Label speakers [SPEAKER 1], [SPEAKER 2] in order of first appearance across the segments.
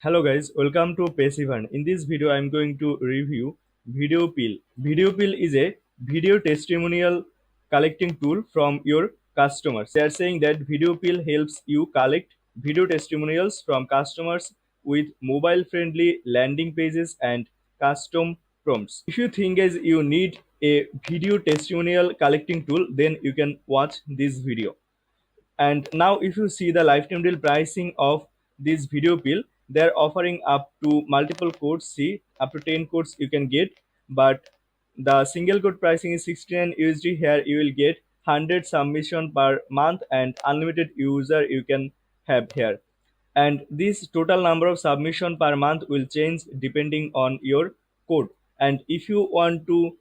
[SPEAKER 1] Hello guys, welcome to Passivern. In this video, I'm going to review VideoPeel. VideoPeel is a video testimonial collecting tool from your customers. They are saying that VideoPeel helps you collect video testimonials from customers with mobile-friendly landing pages and custom prompts. If you think guys you need a video testimonial collecting tool, then you can watch this video. And now if you see the lifetime deal pricing of this video pill, they're offering up to multiple codes. See, up to 10 codes you can get, but the single code pricing is 69 USD. Here you will get 100 submission per month and unlimited user you can have here. And this total number of submission per month will change depending on your code. And if you want to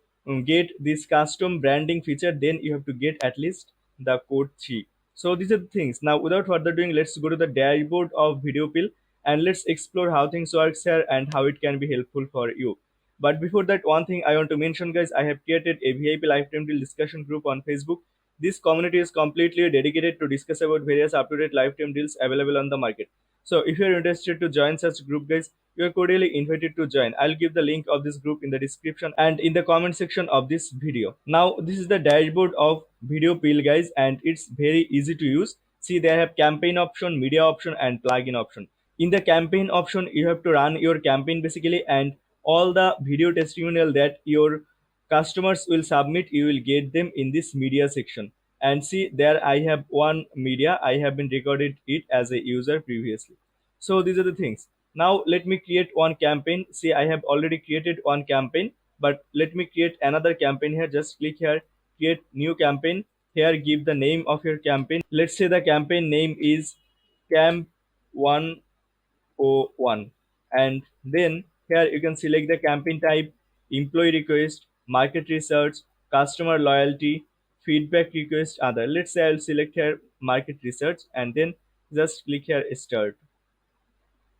[SPEAKER 1] get this custom branding feature, then you have to get at least the code 3. So these are the things. Now without further doing, let's go to the dashboard of VideoPeel and let's explore how things works here and how it can be helpful for you. But before that, one thing I want to mention, guys, I have created a VIP lifetime deal discussion group on Facebook. This community is completely dedicated to discuss about various up-to-date lifetime deals available on the market. So if you're interested to join such group, guys, you're cordially invited to join. I'll give the link of this group in the description and in the comment section of this video. Now this is the dashboard of VideoPeel, guys, and it's very easy to use. See, they have campaign option, media option, and plugin option. In the campaign option, you have to run your campaign basically, and all the video testimonial that your customers will submit, you will get them in this media section. And see, there I have one media, I have been recorded it as a user previously. So these are the things. Now let me create one campaign. See, I have already created one campaign, but let me create another campaign here. Just click here, create new campaign. Here give the name of your campaign. Let's say the campaign name is camp 101, and then here you can select the campaign type, employee request, market research, customer loyalty, feedback request, other. Let's say I'll select here market research and then just click here start.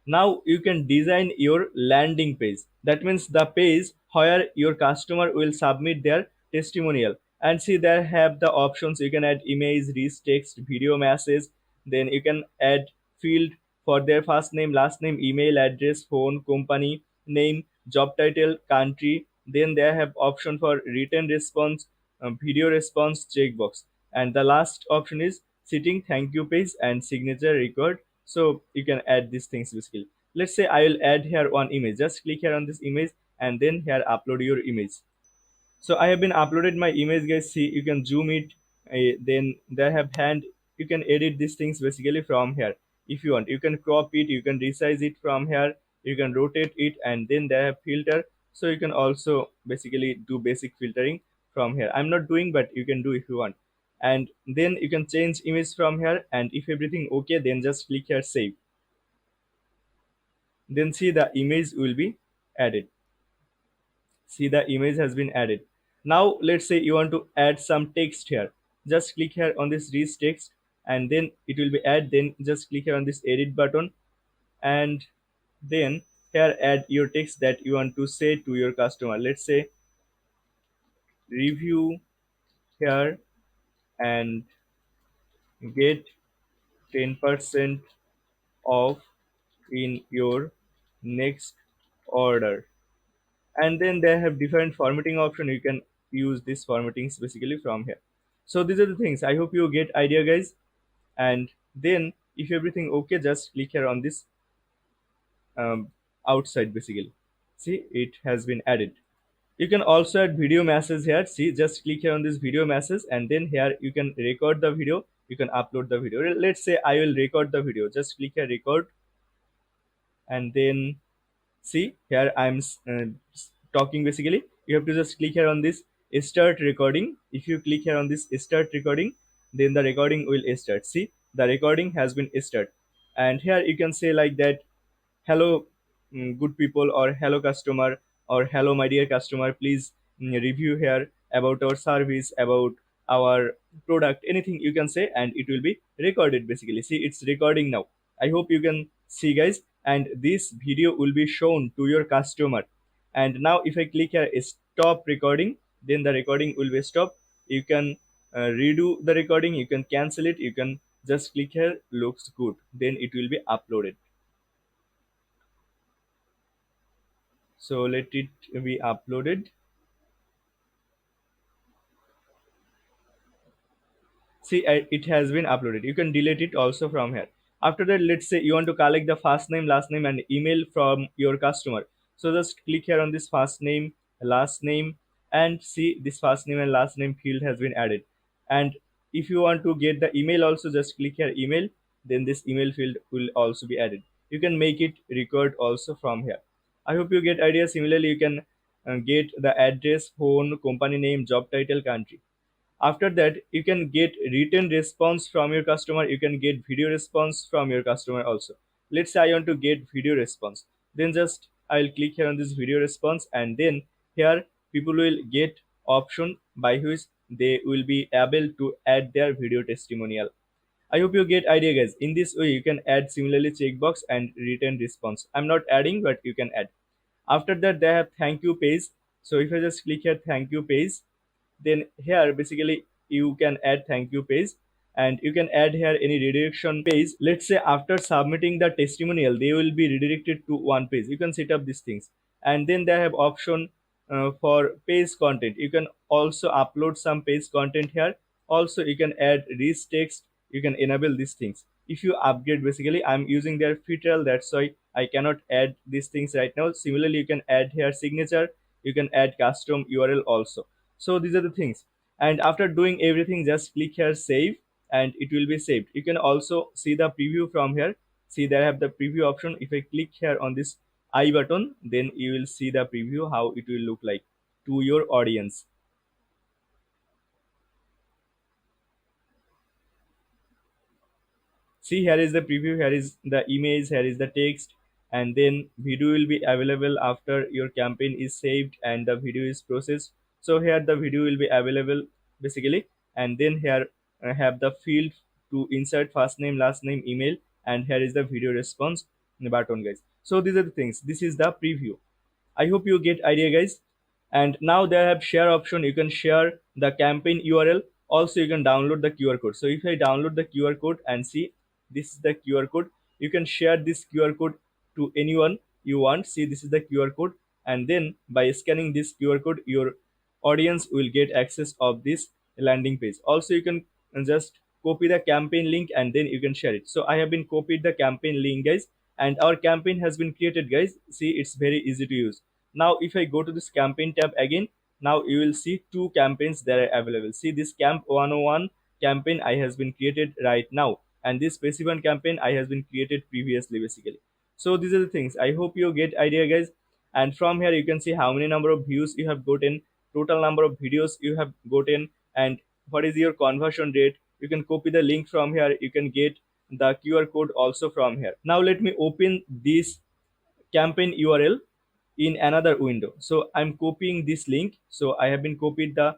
[SPEAKER 1] Now you can design your landing page. That means the page where your customer will submit their testimonial. And see, there have the options. You can add image, rich text, video message. Then you can add field for their first name, last name, email address, phone, company name, job title, country. Then they have option for written response, video response checkbox. And the last option is sitting thank you page and signature record. So you can add these things basically. Let's say I will add here one image. Just click here on this image and then here upload your image. So I have been uploaded my image, guys. See, you can zoom it. Then they have hand. You can edit these things basically from here. If you want, you can crop it, you can resize it from here, you can rotate it, and then they have filter. So you can also basically do basic filtering from here. I'm not doing, but you can do if you want. And then you can change image from here, and if everything okay, then just click here save. Then see, the image will be added. See, the image has been added. Now let's say you want to add some text here. Just click here on this read text and then it will be add. Then just click here on this edit button and then here add your text that you want to say to your customer. Let's say review here and get 10% off in your next order. And then they have different formatting option. You can use these formattings basically from here. So these are the things. I hope you get idea, guys. And then if everything okay, just click here on this outside basically. See, it has been added. You can also add video message here. See, just click here on this video message and then here you can record the video, you can upload the video. Let's say I will record the video. Just click here record and then see, here I'm talking basically. You have to just click here on this start recording. If you click here on this start recording, then the recording will start. See, the recording has been start. And here you can say like that, hello, good people, or hello customer, or hello my dear customer, please review here about our service, about our product, anything you can say, and it will be recorded basically. See, it's recording now. I hope you can see, guys, and this video will be shown to your customer. And now if I click here stop recording, then the recording will be stopped. You can redo the recording, you can cancel it, you can just click here looks good, then it will be uploaded. So let it be uploaded. See, it has been uploaded. You can delete it also from here. After that, let's say you want to collect the first name, last name, and email from your customer. So just click here on this first name, last name, and see this first name and last name field has been added. And if you want to get the email also, just click here email, then this email field will also be added. You can make it record also from here. I hope you get idea. Similarly, you can get the address, phone, company name, job title, country. After that, you can get written response from your customer. You can get video response from your customer also. Let's say I want to get video response, then just I'll click here on this video response, and then here people will get option by which they will be able to add their video testimonial. I hope you get idea, guys. In this way you can add similarly checkbox and written response. I'm not adding, but you can add. After that, they have thank you page. So if I just click here thank you page, then here basically you can add thank you page, and you can add here any redirection page. Let's say after submitting the testimonial, they will be redirected to one page. You can set up these things, and then they have option for page content. You can also upload some page content here. Also you can add rich text. You can enable these things if you upgrade. Basically I'm using their free trial, that's why I cannot add these things right now. Similarly, you can add here signature. You can add custom URL also. So these are the things. And after doing everything, just click here save, and it will be saved. You can also see the preview from here. See, there I have the preview option. If I click here on this I button, then you will see the preview how it will look like to your audience. See, here is the preview, here is the image, here is the text, and then video will be available after your campaign is saved and the video is processed. So here the video will be available basically, and then here I have the field to insert first name, last name, email, and here is the video response button, guys. So these are the things. This is the preview. I hope you get idea, guys. And now they have share option. You can share the campaign URL. Also, you can download the QR code. So if I download the QR code and see, this is the QR code. You can share this QR code to anyone you want. See, this is the QR code, and then by scanning this QR code, your audience will get access of this landing page. Also, you can just copy the campaign link and then you can share it. So I have been copied the campaign link, guys, and our campaign has been created, guys. See, it's very easy to use. Now if I go to this campaign tab again, now you will see two campaigns that are available. See, this camp 101 campaign I has been created right now, and this Passivern campaign I has been created previously basically. So these are the things. I hope you get idea, guys. And from here you can see how many number of views you have gotten, total number of videos you have gotten, and what is your conversion rate. You can copy the link from here. You can get the QR code also from here. Now let me open this campaign URL in another window. So I'm copying this link. So I have been copied the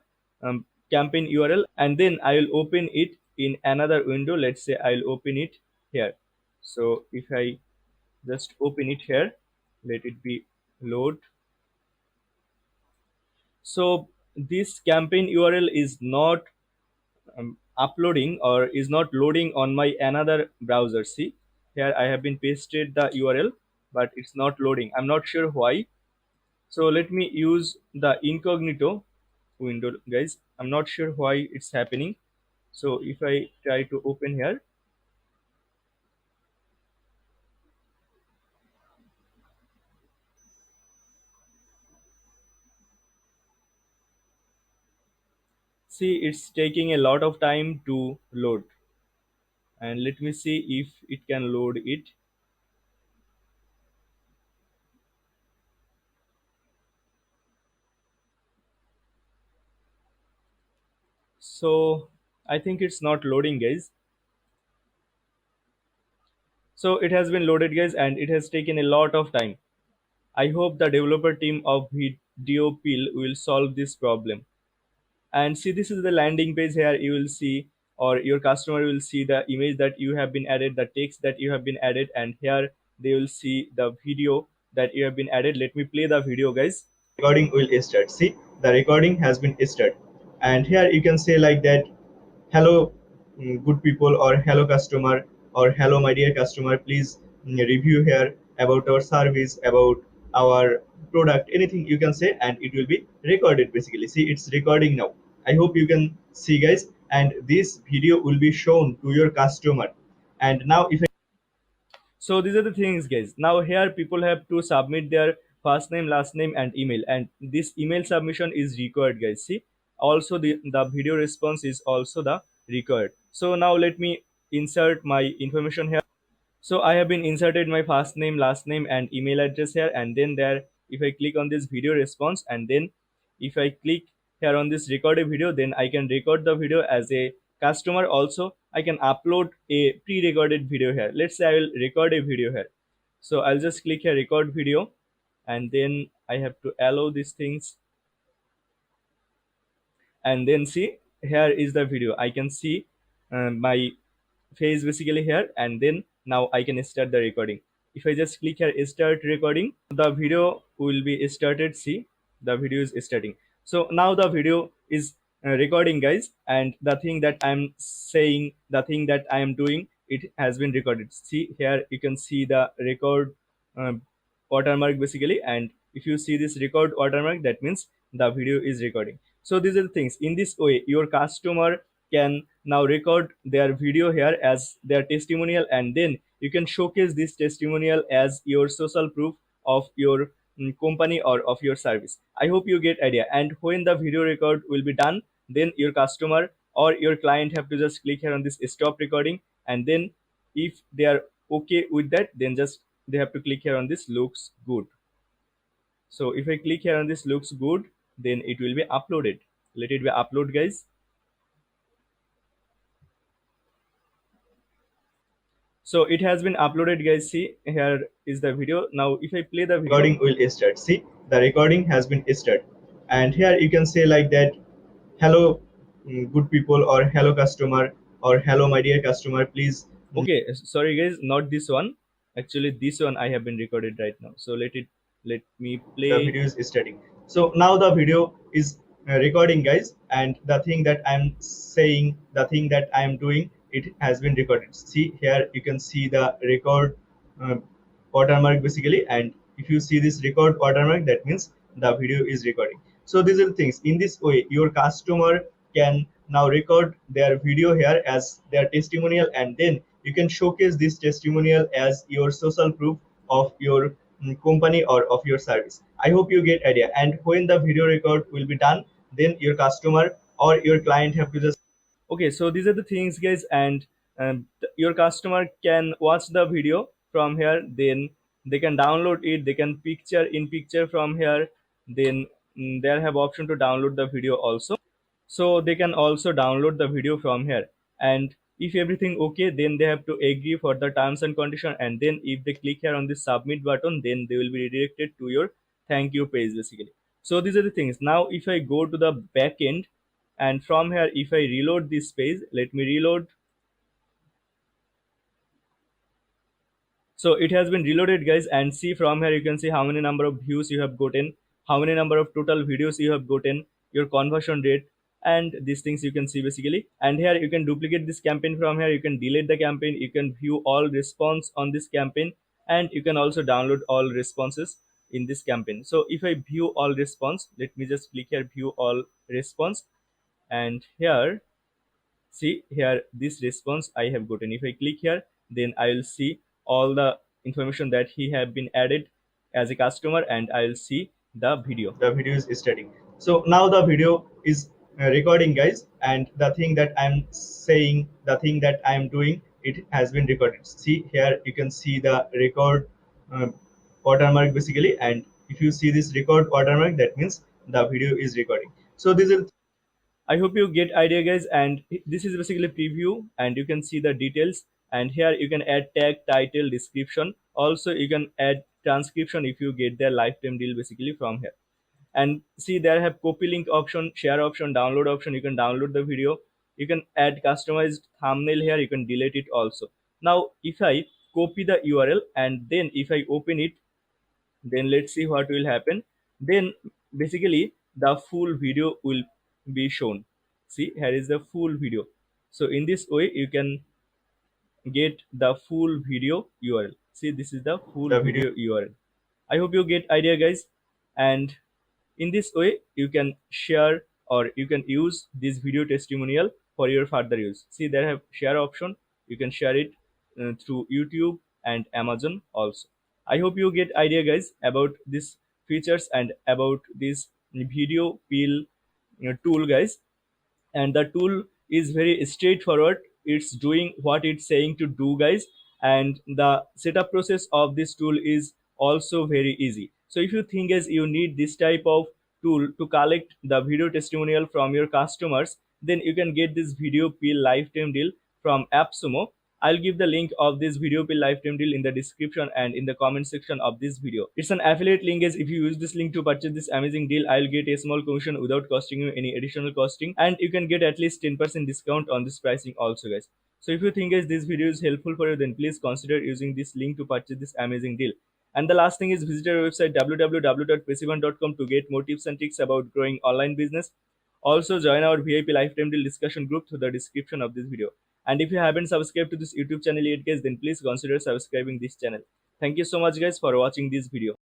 [SPEAKER 1] campaign URL, and then I will open it in another window. Let's say I'll open it here. So if I just open it here, let it be load. So this campaign URL is not uploading or is not loading on my another browser. See, here I have been pasted the URL, but it's not loading. I'm not sure why. So let me use the incognito window, guys. I'm not sure why it's happening. So if I try to open here, see, it's taking a lot of time to load. And let me see if it can load it. So I think it's not loading, guys. So it has been loaded, guys, and it has taken a lot of time. I hope the developer team of VideoPeel will solve this problem. And see, this is the landing page. Here you will see, or your customer will see the image that you have been added, the text that you have been added, and here they will see the video that you have been added. Let me play the video, guys. Recording will start. See, the recording has been started, and here you can say like that, hello, good people, or hello customer, or hello my dear customer, please review here about our service, about our product, anything you can say, and it will be recorded basically. See, it's recording now. I hope you can see, guys, and this video will be shown to your customer. And now if so these are the things, guys. Now here people have to submit their first name, last name, and email, and this email submission is required, guys. See, also the video response is also the required. So now let me insert my information here. So I have been inserted my first name, last name, and email address here, and then there, if I click on this video response, and then if I click here on this record a video, then I can record the video as a customer. Also, I can upload a pre-recorded video here. Let's say I will record a video here. So I'll just click here record video, and then I have to allow these things, and then see, here is the video. I can see my face basically here, and then now I can start the recording. If I just click here start recording, the video will be started. See, the video is starting. So now the video is recording, guys, and the thing that I'm saying, the thing that I am doing, it has been recorded. See, here you can see the record uh, watermark basically, and if you see this record watermark, that means the video is recording. So these are the things. In this way, your customer can now record their video here as their testimonial, and then you can showcase this testimonial as your social proof of your company or of your service. I hope you get idea. And when the video record will be done, then your customer or your client have to just click here on this stop recording, and then if they are okay with that, then just they have to click here on this looks good. So if I click here on this looks good, then it will be uploaded. Let it be upload, guys. So it has been uploaded, guys. See, here is the video. Now if I play the video, recording will start. See, the recording has been started, and here you can say like that, hello good people, or hello customer, or hello my dear customer, please. Okay, sorry guys, not this one. Actually this one I have been recorded right now. So let me play. The video is starting. So now the video is recording, guys, and the thing that I'm saying, the thing that I'm doing, it has been recorded. See, here you can see the record uh, watermark basically, and if you see this record watermark, that means the video is recording. So these are the things. In this way, your customer can now record their video here as their testimonial, and then you can showcase this testimonial as your social proof of your company or of your service. I hope you get idea. And when the video record will be done, then your customer or your client have to just okay. So these are the things, guys, and your customer can watch the video from here, then they can download it, they can picture in picture from here, then they have option to download the video also. So they can also download the video from here, and if everything okay, then they have to agree for the terms and condition, and then if they click here on the submit button, then they will be redirected to your thank you page basically. So these are the things. Now if I go to the back end, and from here if I reload this page, let me reload. So it has been reloaded, guys, and see, from here you can see how many number of views you have gotten, how many number of total videos you have gotten, your conversion rate, and these things you can see basically. And here you can duplicate this campaign. From here you can delete the campaign, you can view all response on this campaign, and you can also download all responses in this campaign. So if I view all response, let me just click here view all response, and here see, here this response I have gotten. If I click here, then I will see all the information that he have been added as a customer, and I will see the video. The video is starting. So now the video is recording, guys, and the thing that I'm saying, the thing that I'm doing, it has been recorded. See, here you can see the record uh, watermark basically, and if you see this record watermark, that means the video is recording. So this is, I hope you get idea, guys, and this is basically preview, and you can see the details, and here you can add tag, title, description. Also you can add transcription if you get their lifetime deal basically from here. And see, there have copy link option, share option, download option. You can download the video, you can add customized thumbnail here, you can delete it also. Now if I copy the URL and then if I open it, then let's see what will happen. Then basically the full video will be shown. See, here is the full video. So in this way you can get the full video URL. See, this is the full video URL. I hope you get idea, guys. And in this way you can share or you can use this video testimonial for your further use. See, there have share option. You can share it through YouTube and Amazon also. I hope you get idea, guys, about this features and about this video peel tool, guys. And the tool is very straightforward. It's doing what it's saying to do, guys. And the setup process of this tool is also very easy. So if you think as you need this type of tool to collect the video testimonial from your customers, then you can get this video peel lifetime deal from AppSumo. I'll give the link of this video peel lifetime deal in the description and in the comment section of this video. It's an affiliate link, as if you use this link to purchase this amazing deal, I'll get a small commission without costing you any additional costing, and you can get at least 10% discount on this pricing also, guys. So if you think as this video is helpful for you, then please consider using this link to purchase this amazing deal. And the last thing is, visit our website www.passivern.com to get more tips and tricks about growing online business. Also, join our VIP lifetime deal discussion group through the description of this video. And if you haven't subscribed to this YouTube channel yet, guys, then please consider subscribing this channel. Thank you so much, guys, for watching this video.